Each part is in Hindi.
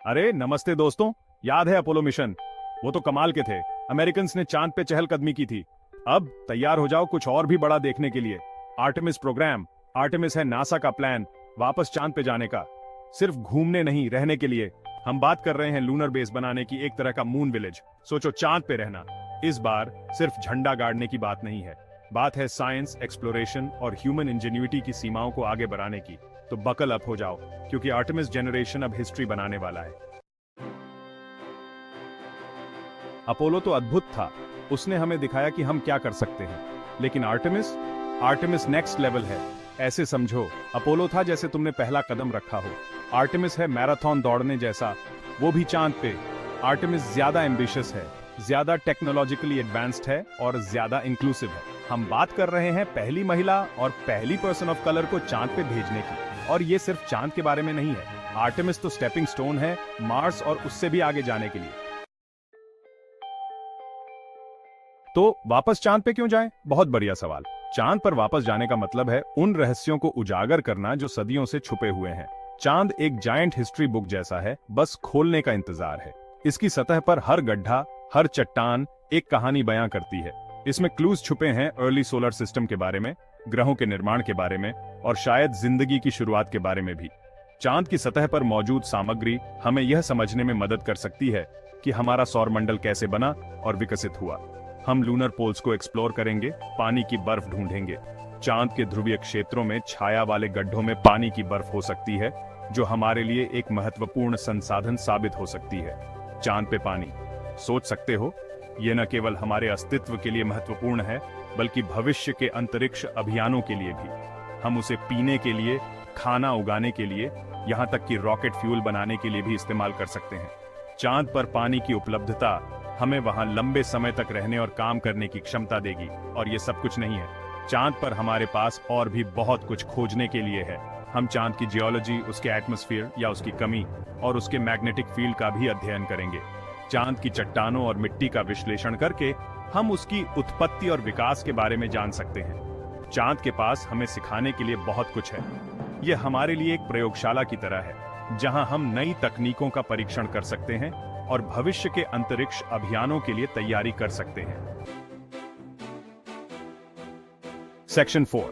अरे नमस्ते दोस्तों। याद है अपोलो मिशन? वो तो कमाल के थे। अमेरिकन्स ने चांद पे चहलकदमी की थी। अब तैयार हो जाओ कुछ और भी बड़ा देखने के लिए। Artemis programme. आर्टेमिस है नासा का प्लान वापस चांद पे जाने का, सिर्फ घूमने नहीं, रहने के लिए। हम बात कर रहे हैं लूनर बेस बनाने की, एक तरह का मून विलेज। सोचो चांद पे रहना। इस बार सिर्फ झंडा गाड़ने की बात नहीं है, बात है साइंस, एक्सप्लोरेशन और ह्यूमन इंजेन्युइटी की सीमाओं को आगे बढ़ाने की। तो बकल अप हो जाओ, क्योंकि आर्टेमिस जनरेशन अब हिस्ट्री बनाने वाला है। अपोलो तो अद्भुत था, उसने हमें दिखाया कि हम क्या कर सकते हैं। लेकिन आर्टेमिस, आर्टेमिस नेक्स्ट लेवल है। ऐसे समझो, अपोलो था जैसे तुमने पहला कदम रखा हो। आर्टेमिस है मैराथन दौड़ने जैसा, वो भी चांद पे। आर्टेमिस ज्यादा एम्बिशियस है, ज्यादा टेक्नोलॉजिकली एडवांस्ड है और ज्यादा इंक्लूसिव है। हम बात कर रहे हैं पहली महिला और पहली पर्सन ऑफ कलर को चांद पे भेजने की। और ये सिर्फ चांद के बारे में नहीं है, आर्टेमिस तो स्टेपिंग स्टोन है मार्स और उससे भी आगे जाने के लिए। तो वापस चांद पे क्यों जाएं? बहुत बढ़िया सवाल। चांद पर वापस जाने का मतलब है उन रहस्यों को उजागर करना जो सदियों से छुपे हुए हैं। चांद एक जायंट हिस्ट्री बुक जैसा है, बस खोलने का इंतजार है। इसकी सतह पर हर गड्ढा, हर चट्टान एक कहानी बयां करती है। इसमें क्लूज छुपे हैं अर्ली सोलर सिस्टम के बारे में, ग्रहों के निर्माण के बारे में और शायद जिंदगी की शुरुआत के बारे में भी। चांद की सतह पर मौजूद सामग्री हमें यह समझने में मदद कर सकती है कि हमारा सौरमंडल कैसे बना और विकसित हुआ। हम लूनर पोल्स को एक्सप्लोर करेंगे, पानी की बर्फ ढूंढेंगे। चांद के ध्रुवीय क्षेत्रों में छाया वाले गड्ढों में पानी की बर्फ हो सकती है, जो हमारे लिए एक महत्वपूर्ण संसाधन साबित हो सकती है। चांद पे पानी, सोच सकते हो, ये न केवल हमारे अस्तित्व के लिए महत्वपूर्ण है, बल्कि भविष्य के अंतरिक्ष अभियानों के लिए भी। हम उसे पीने के लिए, खाना उगाने के लिए, यहाँ तक कि रॉकेट फ्यूल बनाने के लिए भी इस्तेमाल कर सकते हैं। चांद पर पानी की उपलब्धता हमें वहां लंबे समय तक रहने और काम करने की क्षमता देगी। और ये सब कुछ नहीं है, चांद पर हमारे पास और भी बहुत कुछ खोजने के लिए है। हम चांद की जियोलॉजी, उसके एटमॉस्फेयर या उसकी कमी और उसके मैग्नेटिक फील्ड का भी अध्ययन करेंगे। चांद की चट्टानों और मिट्टी का विश्लेषण करके हम उसकी उत्पत्ति और विकास के बारे में जान सकते हैं। चांद के पास हमें सिखाने के लिए बहुत कुछ है। यह हमारे लिए एक प्रयोगशाला की तरह है, जहां हम नई तकनीकों का परीक्षण कर सकते हैं और भविष्य के अंतरिक्ष अभियानों के लिए तैयारी कर सकते हैं। Section 4.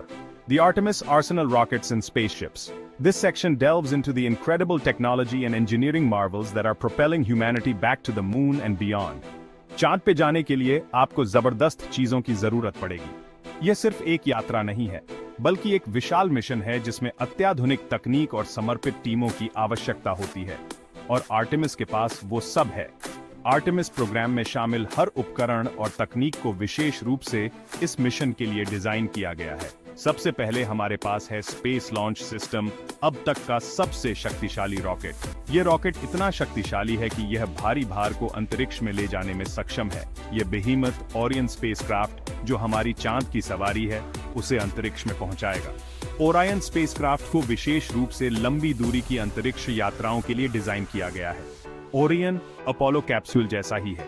The Artemis Arsenal Rockets and Spaceships. This section delves into the incredible technology and engineering marvels that are propelling humanity back to the moon and beyond. चांद पे जाने के लिए आपको जबरदस्त चीजों की जरूरत पड़ेगी। यह सिर्फ एक यात्रा नहीं है, बल्कि एक विशाल मिशन है जिसमें अत्याधुनिक तकनीक और समर्पित टीमों की आवश्यकता होती है। और आर्टेमिस के पास वो सब है। आर्टेमिस प्रोग्राम में शामिल हर उपकरण और तकनीक को विशेष रूप से इस मिशन के लिए डिजाइन किया गया है। सबसे पहले हमारे पास है स्पेस लॉन्च सिस्टम, अब तक का सबसे शक्तिशाली रॉकेट। ये रॉकेट इतना शक्तिशाली है कि यह भारी भार को अंतरिक्ष में ले जाने में सक्षम है। यह बेहीमथ ओरियन स्पेसक्राफ्ट, जो हमारी चांद की सवारी है, उसे अंतरिक्ष में पहुंचाएगा। ओरायन स्पेसक्राफ्ट को विशेष रूप से लंबी दूरी की अंतरिक्ष यात्राओं के लिए डिजाइन किया गया है। ओरियन अपोलो कैप्सूल जैसा ही है,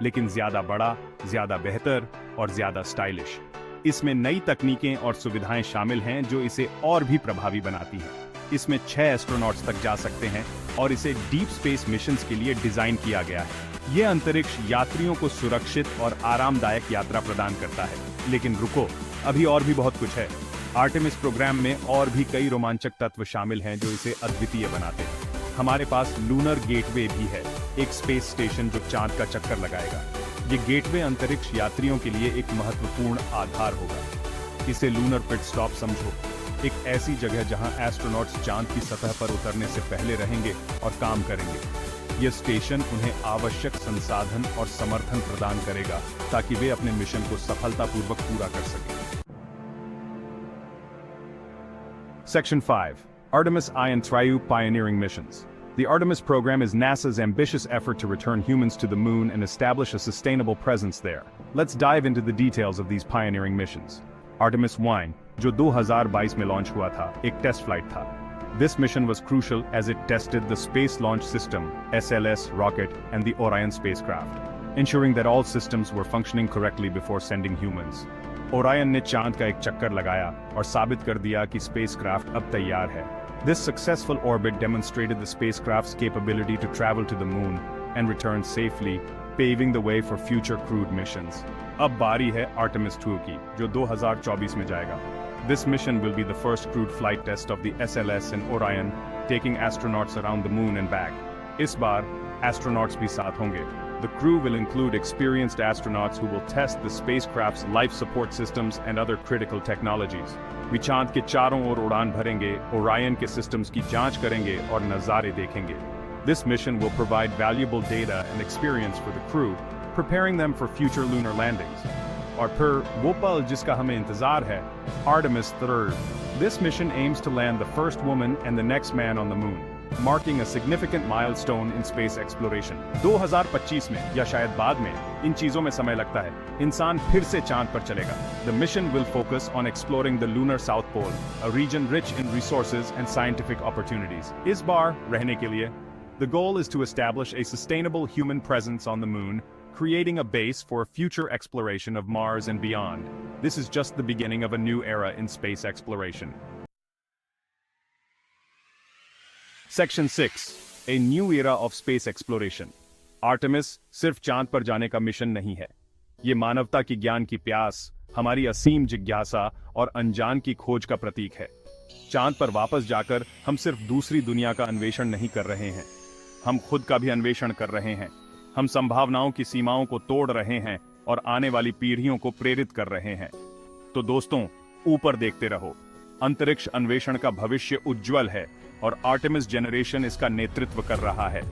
लेकिन ज्यादा बड़ा, ज्यादा बेहतर और ज्यादा स्टाइलिश। इसमें नई तकनीकें और सुविधाएं शामिल हैं जो इसे और भी प्रभावी बनाती हैं। इसमें 6 एस्ट्रोनॉट्स तक जा सकते हैं और इसे डीप स्पेस मिशंस के लिए डिजाइन किया गया है। यह अंतरिक्ष यात्रियों को सुरक्षित और आरामदायक यात्रा प्रदान करता है। लेकिन रुको, अभी और भी बहुत कुछ है। आर्टेमिस प्रोग्राम में और भी कई रोमांचक तत्व शामिल हैं जो इसे अद्वितीय बनाते हैं। हमारे पास लूनर गेटवे भी है, एक स्पेस स्टेशन जो चांद का चक्कर लगाएगा। ये गेटवे अंतरिक्ष यात्रियों के लिए एक महत्वपूर्ण आधार होगा। इसे लूनर पिट स्टॉप समझो, एक ऐसी जगह जहां एस्ट्रोनॉट्स चांद की सतह पर उतरने से पहले रहेंगे और काम करेंगे। यह स्टेशन उन्हें आवश्यक संसाधन और समर्थन प्रदान करेगा ताकि वे अपने मिशन को सफलतापूर्वक पूरा कर सकें। Section 5. Artemis I and Triu Pioneering Missions. The Artemis program is NASA's ambitious effort to return humans to the moon and establish a sustainable presence there. Let's dive into the details of these pioneering missions. Artemis I, जो 2022 में लॉन्च हुआ था, एक टेस्ट फ्लाइट था। This mission was crucial as it tested the Space Launch System (SLS) rocket and the Orion spacecraft, ensuring that all systems were functioning correctly before sending humans. Orion ने चांद का एक चक्कर लगाया और साबित कर दिया कि स्पेसक्राफ्ट अब तैयार है This successful orbit demonstrated the spacecraft's capability to travel to the moon and return safely, paving the way for future crewed missions. अब बारी है Artemis 2 की, जो 2024 में जाएगा. This mission will be the first crewed flight test of the SLS in Orion, taking astronauts around the moon and back. इस बार astronauts भी साथ होंगे. The crew will include experienced astronauts who will test the spacecraft's life support systems and other critical technologies. वे चांद के चारों ओर उड़ान भरेंगे, Orion के systems की जांच करेंगे और नज़ारे देखेंगे. This mission will provide valuable data and experience for the crew, preparing them for future lunar landings. और फिर वो पल जिसका हमें इंतजार है, Artemis 3. This mission aims to land the first woman and the next man on the moon, marking a significant milestone in space exploration. 2025 में या शायद बाद में इन चीजों में समय लगता है. इंसान फिर से चांद पर चलेगा. The mission will focus on exploring the lunar South Pole, a region rich in resources and scientific opportunities. इस बार रहने के लिए, the goal is to establish a sustainable human presence on the moon, creating a base for future exploration of Mars and beyond. This is just the beginning of a new era in space exploration. Section 6. A new era of space exploration. Artemis सिर्फ चांद पर जाने का मिशन नहीं है. ये मानवता की ज्ञान की प्यास, हमारी असीम जिज्ञासा और अनजान की खोज का प्रतीक है. चांद पर वापस जाकर हम सिर्फ दूसरी दुनिया का अन्वेषण नहीं कर रहे हैं. हम खुद का भी अन्वेषण कर रहे हैं. हम संभावनाओं की सीमाओं को तोड़ रहे हैं और आने वाली पीढ़ियों को प्रेरित कर रहे हैं. तो दोस्तों, ऊपर देखते रहो. अंतरिक्ष अन्वेषण का भविष्य उज्जवल है और आर्टेमिस जनरेशन इसका नेतृत्व कर रहा है.